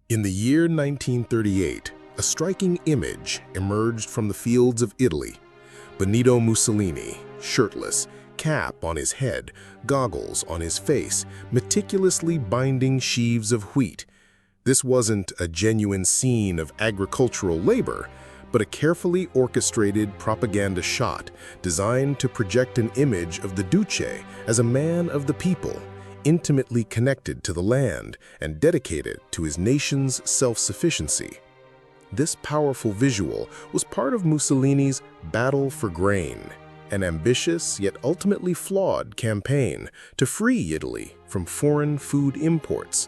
In the year 1938, a striking image emerged from the fields of Italy. Benito Mussolini, shirtless, cap on his head, goggles on his face, meticulously binding sheaves of wheat. This wasn't a genuine scene of agricultural labor, but a carefully orchestrated propaganda shot designed to project an image of the Duce as a man of the people, intimately connected to the land and dedicated to his nation's self-sufficiency. This powerful visual was part of Mussolini's battle for grain, an ambitious yet ultimately flawed campaign to free Italy from foreign food imports.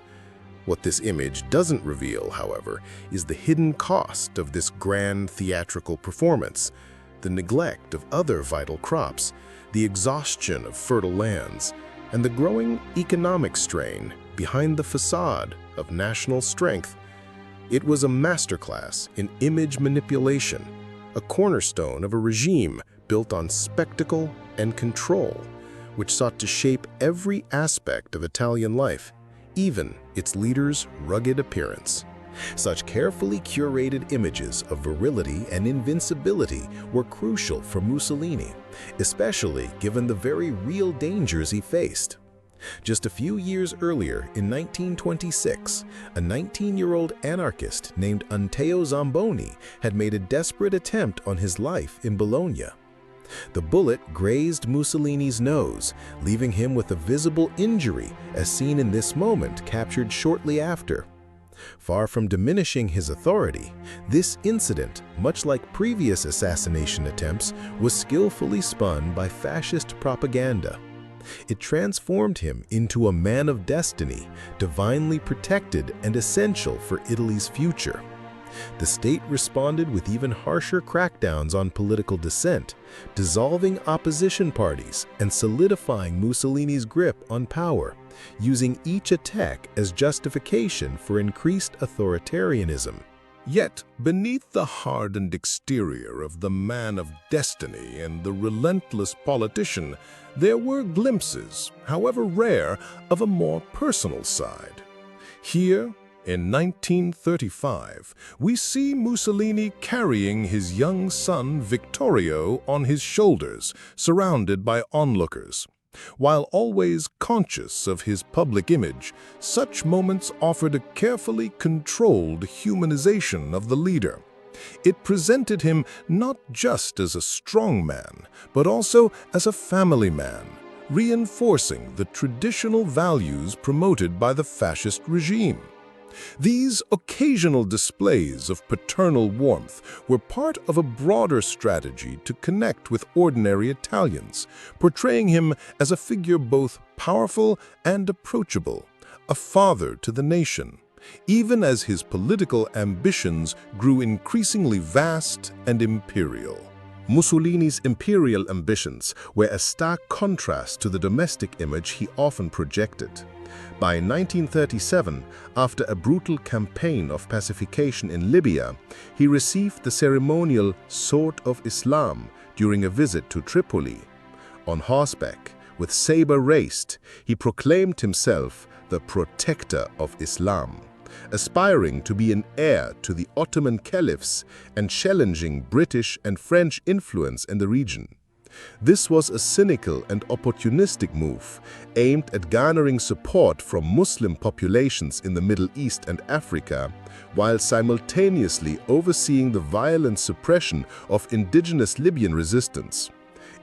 What this image doesn't reveal, however, is the hidden cost of this grand theatrical performance, the neglect of other vital crops, the exhaustion of fertile lands, and the growing economic strain behind the facade of national strength. It was a masterclass in image manipulation, a cornerstone of a regime built on spectacle and control, which sought to shape every aspect of Italian life, even its leaders' rugged appearance. Such carefully curated images of virility and invincibility were crucial for Mussolini, especially given the very real dangers he faced. Just a few years earlier, in 1926, a 19-year-old anarchist named Matteo Zamboni had made a desperate attempt on his life in Bologna. The bullet grazed Mussolini's nose, leaving him with a visible injury, as seen in this moment captured shortly after. Far from diminishing his authority, this incident, much like previous assassination attempts, was skillfully spun by fascist propaganda. It transformed him into a man of destiny, divinely protected and essential for Italy's future. The state responded with even harsher crackdowns on political dissent, dissolving opposition parties and solidifying Mussolini's grip on power, using each attack as justification for increased authoritarianism. Yet, beneath the hardened exterior of the man of destiny and the relentless politician, there were glimpses, however rare, of a more personal side. Here, in 1935, we see Mussolini carrying his young son Vittorio on his shoulders, surrounded by onlookers. While always conscious of his public image, such moments offered a carefully controlled humanization of the leader. It presented him not just as a strong man, but also as a family man, reinforcing the traditional values promoted by the fascist regime. These occasional displays of paternal warmth were part of a broader strategy to connect with ordinary Italians, portraying him as a figure both powerful and approachable, a father to the nation, even as his political ambitions grew increasingly vast and imperial. Mussolini's imperial ambitions were a stark contrast to the domestic image he often projected. By 1937, after a brutal campaign of pacification in Libya, he received the ceremonial Sword of Islam during a visit to Tripoli. On horseback, with saber raised, he proclaimed himself the protector of Islam, aspiring to be an heir to the Ottoman caliphs and challenging British and French influence in the region. This was a cynical and opportunistic move aimed at garnering support from Muslim populations in the Middle East and Africa, while simultaneously overseeing the violent suppression of indigenous Libyan resistance.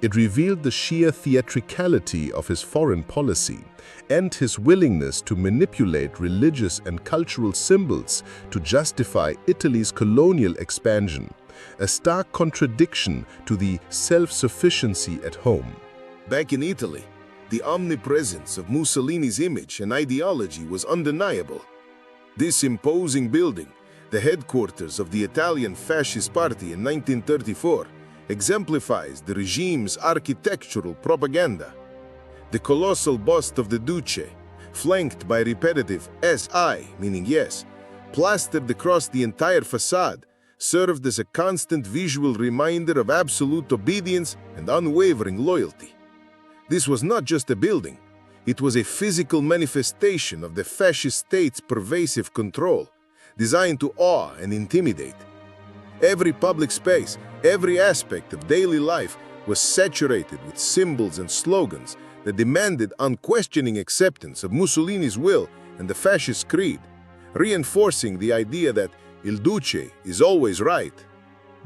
It revealed the sheer theatricality of his foreign policy and his willingness to manipulate religious and cultural symbols to justify Italy's colonial expansion, a stark contradiction to the self-sufficiency at home. Back in Italy, the omnipresence of Mussolini's image and ideology was undeniable. This imposing building, the headquarters of the Italian Fascist Party in 1934, exemplifies the regime's architectural propaganda. The colossal bust of the Duce, flanked by repetitive SI, meaning yes, plastered across the entire facade, served as a constant visual reminder of absolute obedience and unwavering loyalty. This was not just a building, it was a physical manifestation of the fascist state's pervasive control, designed to awe and intimidate. Every public space, every aspect of daily life was saturated with symbols and slogans that demanded unquestioning acceptance of Mussolini's will and the fascist creed, reinforcing the idea that Il Duce is always right.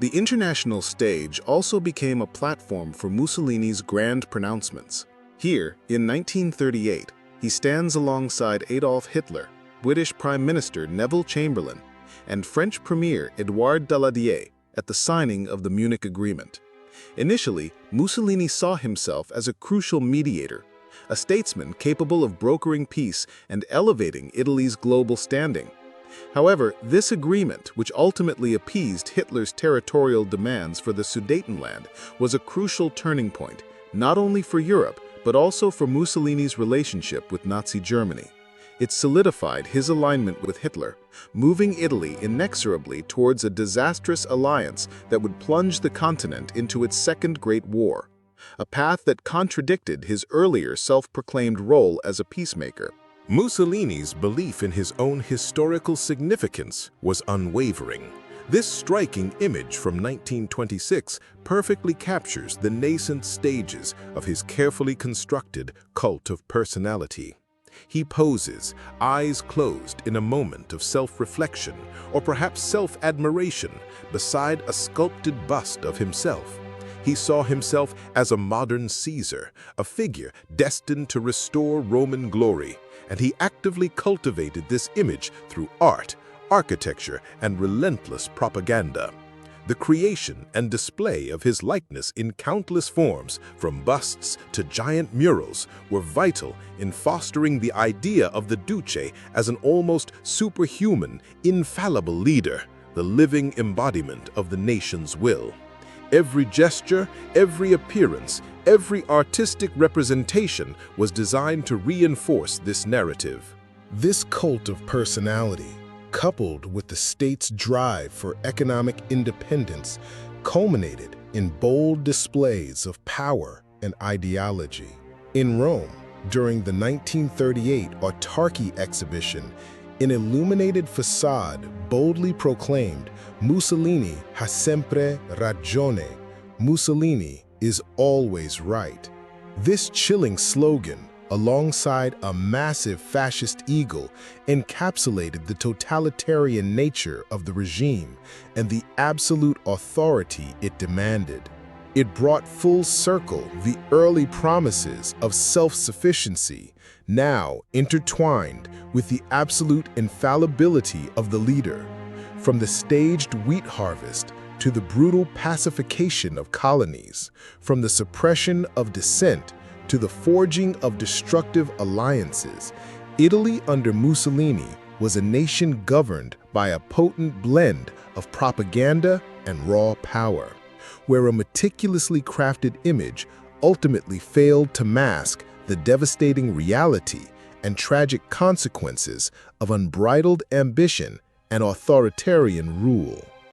The international stage also became a platform for Mussolini's grand pronouncements. Here, in 1938, he stands alongside Adolf Hitler, British Prime Minister Neville Chamberlain, and French Premier Édouard Daladier at the signing of the Munich Agreement. Initially, Mussolini saw himself as a crucial mediator, a statesman capable of brokering peace and elevating Italy's global standing. However, this agreement, which ultimately appeased Hitler's territorial demands for the Sudetenland, was a crucial turning point, not only for Europe, but also for Mussolini's relationship with Nazi Germany. It solidified his alignment with Hitler, moving Italy inexorably towards a disastrous alliance that would plunge the continent into its Second Great War, a path that contradicted his earlier self-proclaimed role as a peacemaker. Mussolini's belief in his own historical significance was unwavering. This striking image from 1926 perfectly captures the nascent stages of his carefully constructed cult of personality. He poses, eyes closed, in a moment of self-reflection or perhaps self-admiration beside a sculpted bust of himself. He saw himself as a modern Caesar, a figure destined to restore Roman glory, and he actively cultivated this image through art, architecture, and relentless propaganda. The creation and display of his likeness in countless forms, from busts to giant murals, were vital in fostering the idea of the Duce as an almost superhuman, infallible leader, the living embodiment of the nation's will. Every gesture, every appearance, every artistic representation was designed to reinforce this narrative. This cult of personality, coupled with the state's drive for economic independence, culminated in bold displays of power and ideology. In Rome, during the 1938 Autarky exhibition, an illuminated facade boldly proclaimed, "Mussolini ha sempre ragione," Mussolini is always right. This chilling slogan, alongside a massive fascist eagle, encapsulated the totalitarian nature of the regime and the absolute authority it demanded. It brought full circle the early promises of self-sufficiency, now intertwined with the absolute infallibility of the leader. From the staged wheat harvest to the brutal pacification of colonies, from the suppression of dissent to the forging of destructive alliances, Italy under Mussolini was a nation governed by a potent blend of propaganda and raw power, where a meticulously crafted image ultimately failed to mask the devastating reality and tragic consequences of unbridled ambition and authoritarian rule.